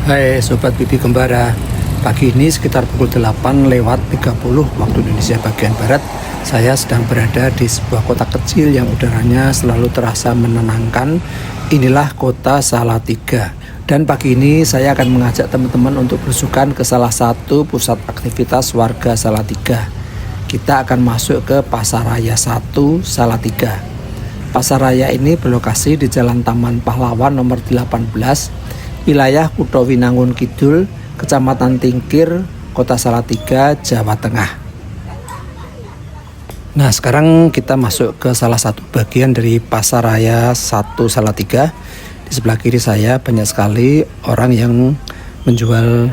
Hai Sobat Bibi Kembara. Pagi ini sekitar pukul 8:30 waktu Indonesia bagian Barat, saya sedang berada di sebuah kota kecil yang udaranya selalu terasa menenangkan. Inilah kota Salatiga. Dan pagi ini saya akan mengajak teman-teman untuk belusukan ke salah satu pusat aktivitas warga Salatiga. Kita akan masuk ke Pasar Raya 1 Salatiga. Pasar Raya ini berlokasi di Jalan Taman Pahlawan nomor 18, wilayah Kutha Winangun Kidul, Kecamatan Tingkir, Kota Salatiga, Jawa Tengah. Nah, sekarang kita masuk ke salah satu bagian dari Pasar Raya 1 Salatiga. Di sebelah kiri saya banyak sekali orang yang menjual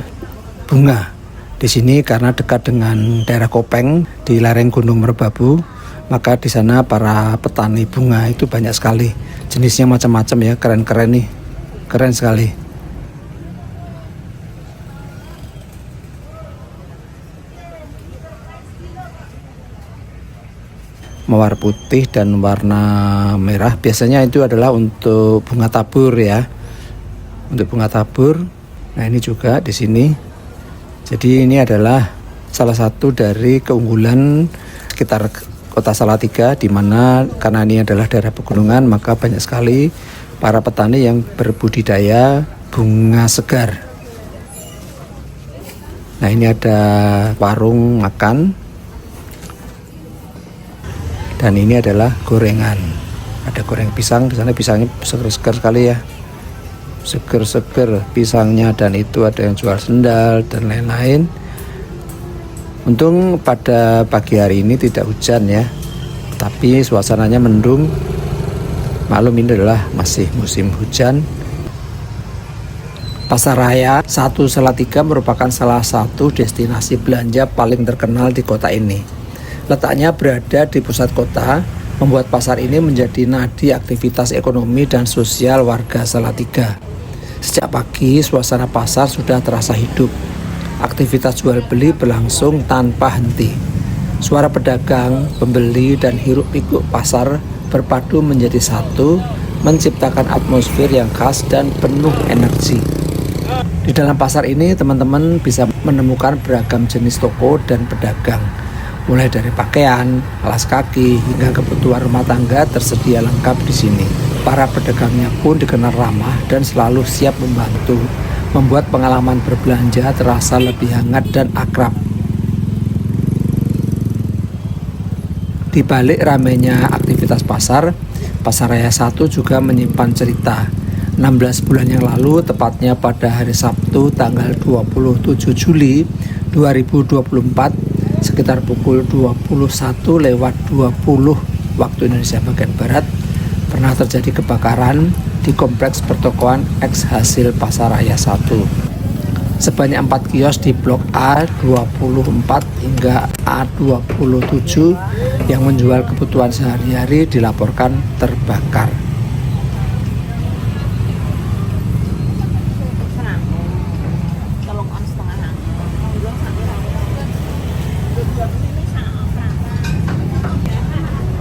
bunga. Di sini karena dekat dengan daerah Kopeng di lereng Gunung Merbabu, maka di sana para petani bunga itu banyak sekali. Jenisnya macam-macam ya, keren-keren nih. Keren sekali. Mawar putih dan warna merah biasanya itu adalah untuk bunga tabur ya, untuk bunga tabur. Nah, ini juga di sini. Jadi ini adalah salah satu dari keunggulan sekitar Kota Salatiga, di mana karena ini adalah daerah pegunungan, maka banyak sekali para petani yang berbudidaya bunga segar. Nah, ini ada warung makan. Dan ini adalah gorengan. Ada goreng pisang di sana, pisangnya seger-seger sekali ya. Seger-seger pisangnya, dan itu ada yang jual sendal dan lain-lain. Untung pada pagi hari ini tidak hujan ya. Tapi suasananya mendung. Maklum ini adalah masih musim hujan. Pasar Raya 1 Salatiga merupakan salah satu destinasi belanja paling terkenal di kota ini. Letaknya berada di pusat kota, membuat pasar ini menjadi nadi aktivitas ekonomi dan sosial warga Salatiga. Sejak pagi, suasana pasar sudah terasa hidup. Aktivitas jual beli berlangsung tanpa henti. Suara pedagang, pembeli, dan hiruk-pikuk pasar berpadu menjadi satu, menciptakan atmosfer yang khas dan penuh energi. Di dalam pasar ini, teman-teman bisa menemukan beragam jenis toko dan pedagang. Mulai dari pakaian, alas kaki, hingga kebutuhan rumah tangga tersedia lengkap di sini. Para pedagangnya pun dikenal ramah dan selalu siap membantu, membuat pengalaman berbelanja terasa lebih hangat dan akrab. Di balik ramainya aktivitas pasar, Pasar Raya 1 juga menyimpan cerita. 16 bulan yang lalu, tepatnya pada hari Sabtu tanggal 27 Juli 2024, sekitar pukul 21:20 waktu Indonesia bagian Barat, pernah terjadi kebakaran di kompleks pertokoan X hasil Pasar Raya 1. Sebanyak 4 kios di blok A24 hingga A27 yang menjual kebutuhan sehari-hari dilaporkan terbakar.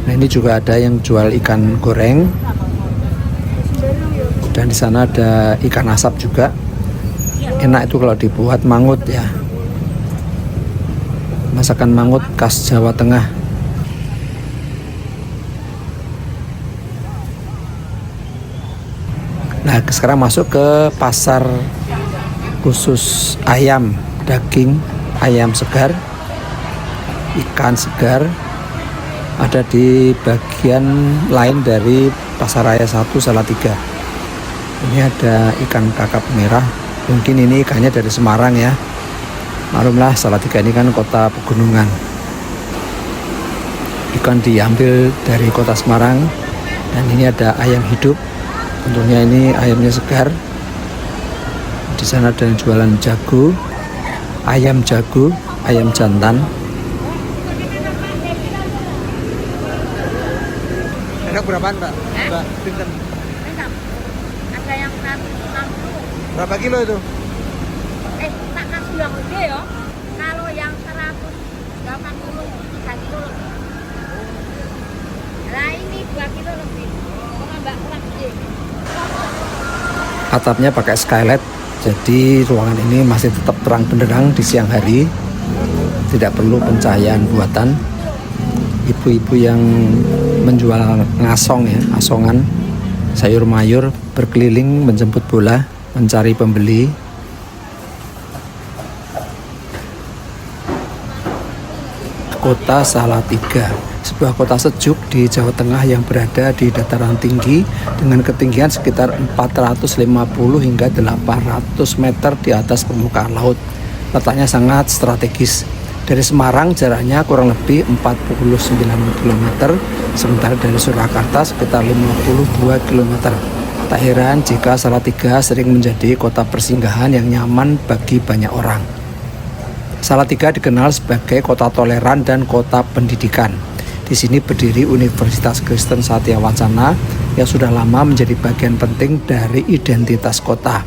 Nah, ini juga ada yang jual ikan goreng, dan di sana ada ikan asap juga. Enak itu kalau dibuat mangut ya, masakan mangut khas Jawa Tengah. Nah, sekarang masuk ke pasar khusus ayam, daging ayam segar, ikan segar. Ada di bagian lain dari Pasar Raya 1 Salatiga. Ini ada ikan kakap merah. Mungkin ini ikannya dari Semarang ya. Maklumlah, Salatiga ini kan kota pegunungan. Ikan diambil dari kota Semarang. Dan ini ada ayam hidup. Tentunya ini ayamnya segar. Di sana ada yang jualan jago, ayam jantan. Enak berapaan, Mbak? Mbak, pinten? Enak. Ada yang 160. Berapa kilo itu? Tak kasih yang gede ya. Kalau yang 180, 3 kilo lebih. Nah, ini 2 kilo lebih. Mbak kurang gede. Atapnya pakai skylight Jadi ruangan ini masih tetap terang benderang di siang hari, tidak perlu pencahayaan buatan. Ibu-ibu yang menjual ngasong ya, asongan, sayur mayur berkeliling menjemput bola, mencari pembeli. Kota Salatiga, sebuah kota sejuk di Jawa Tengah yang berada di dataran tinggi dengan ketinggian sekitar 450 hingga 800 meter di atas permukaan laut. Letaknya sangat strategis. Dari Semarang jaraknya kurang lebih 49 km, sementara dari Surakarta sekitar 52 km. Tak heran jika Salatiga sering menjadi kota persinggahan yang nyaman bagi banyak orang. Salatiga dikenal sebagai kota toleran dan kota pendidikan. Di sini berdiri Universitas Kristen Satya Wacana yang sudah lama menjadi bagian penting dari identitas kota.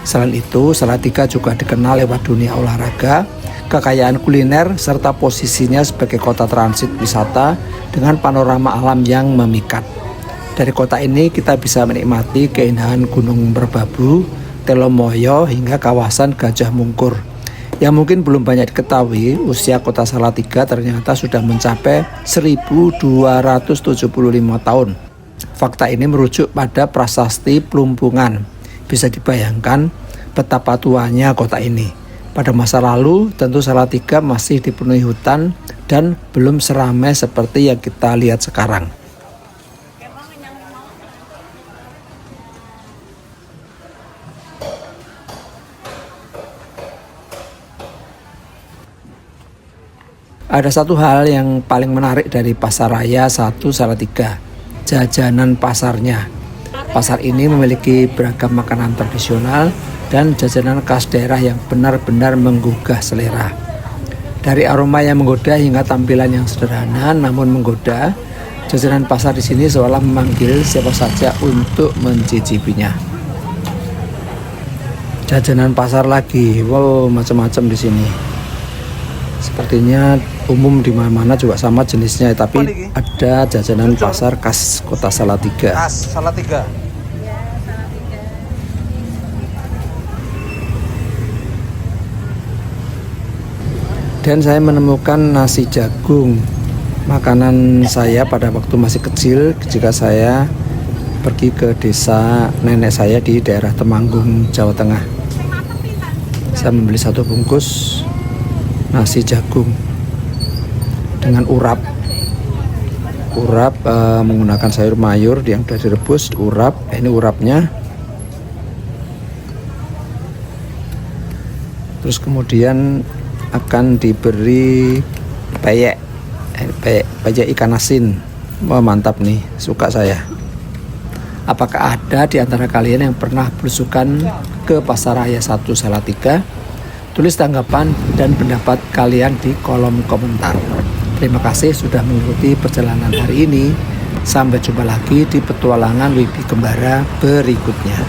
Selain itu, Salatiga juga dikenal lewat dunia olahraga, kekayaan kuliner, serta posisinya sebagai kota transit wisata dengan panorama alam yang memikat. Dari kota ini kita bisa menikmati keindahan Gunung Merbabu, Telomoyo, hingga kawasan Gajah Mungkur. Yang mungkin belum banyak diketahui, usia kota Salatiga ternyata sudah mencapai 1275 tahun. Fakta ini merujuk pada prasasti Plumpungan. Bisa dibayangkan betapa tuanya kota ini. Pada masa lalu, tentu Salatiga masih dipenuhi hutan dan belum seramai seperti yang kita lihat sekarang. Ada satu hal yang paling menarik dari Pasar Raya 1 Salatiga, jajanan pasarnya. Pasar ini memiliki beragam makanan tradisional dan jajanan khas daerah yang benar-benar menggugah selera. Dari aroma yang menggoda hingga tampilan yang sederhana namun menggoda, jajanan pasar di sini seolah memanggil siapa saja untuk mencicipinya. Jajanan pasar lagi, wow, macam-macam di sini. Sepertinya umum di mana-mana juga sama jenisnya, tapi ada jajanan pasar khas kota Salatiga. Khas Salatiga. Dan saya menemukan nasi jagung, makanan saya pada waktu masih kecil jika saya pergi ke desa nenek saya di daerah Temanggung, Jawa Tengah. Saya membeli satu bungkus nasi jagung dengan urap menggunakan sayur mayur yang sudah direbus. Ini urapnya, terus kemudian akan diberi peyek ikan asin. Wah, mantap nih, suka saya. Apakah ada di antara kalian yang pernah belusukan ke Pasar Raya 1 Salatiga? Tulis tanggapan dan pendapat kalian di kolom komentar. Terima kasih sudah mengikuti perjalanan hari ini. Sampai jumpa lagi di petualangan Wibi Kembara berikutnya.